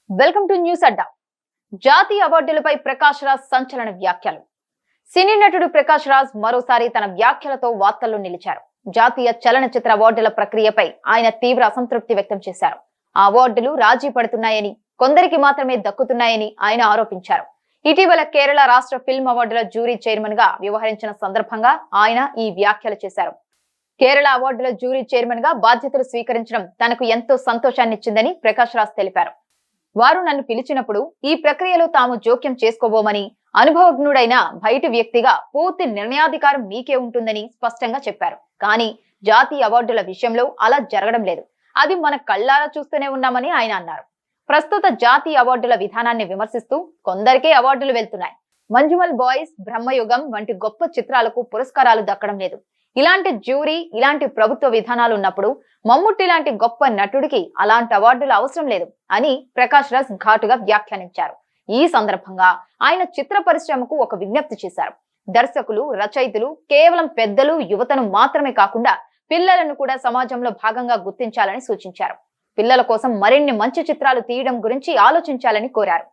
Welcome to news అడ్డా. జాతీయ అవార్డులపై ప్రకాష్ రాజ్ సంచలన వ్యాఖ్యలు. సినీ నటుడు ప్రకాష్ రాజ్ మరోసారి తన వ్యాఖ్యలతో వార్తల్లో నిలిచారు. జాతీయ చలనచిత్ర అవార్డుల ప్రక్రియపై ఆయన తీవ్ర అసంతృప్తి వ్యక్తం చేశారు. ఆ అవార్డులు రాజీ పడుతున్నాయని, కొందరికి మాత్రమే దక్కుతున్నాయని ఆయన ఆరోపించారు. ఇటీవల కేరళ రాష్ట్ర ఫిల్మ్ అవార్డుల జ్యూరీ చైర్మన్ గా వ్యవహరించిన సందర్భంగా ఆయన ఈ వ్యాఖ్యలు చేశారు. కేరళ అవార్డుల జ్యూరీ చైర్మన్ గా బాధ్యతలు స్వీకరించడం తనకు ఎంతో సంతోషాన్నిచ్చిందని ప్రకాష్ రాజ్ తెలిపారు. వారు నన్ను పిలిచినప్పుడు ఈ ప్రక్రియలో తాము జోక్యం చేసుకోబోమని, అనుభవజ్ఞుడైన బయటి వ్యక్తిగా పూర్తి నిర్ణయాధికారం మీకే ఉంటుందని స్పష్టంగా చెప్పారు. కానీ జాతీయ అవార్డుల విషయంలో అలా జరగడం లేదు. అది మన కళ్ళారా చూస్తూనే ఉన్నామని ఆయన అన్నారు. ప్రస్తుత జాతీయ అవార్డుల విధానాన్ని విమర్శిస్తూ కొందరికే అవార్డులు వెళ్తున్నాయి. మంజుమల్ బాయ్స్, బ్రహ్మయుగం వంటి గొప్ప చిత్రాలకు పురస్కారాలు దక్కడం లేదు. ఇలాంటి జ్యూరీ, ఇలాంటి ప్రభుత్వ విధానాలు ఉన్నప్పుడు మమ్ముట్టి లాంటి గొప్ప నటుడికి అలాంటి అవార్డులు అవసరం లేదు అని ప్రకాష్ రాజ్ ఘాటుగా వ్యాఖ్యానించారు. ఈ సందర్భంగా ఆయన చిత్ర పరిశ్రమకు ఒక విజ్ఞప్తి చేశారు. దర్శకులు, రచయితలు కేవలం పెద్దలు, యువతను మాత్రమే కాకుండా పిల్లలను కూడా సమాజంలో భాగంగా గుర్తించాలని సూచించారు. పిల్లల కోసం మరిన్ని మంచి చిత్రాలు తీయడం గురించి ఆలోచించాలని కోరారు.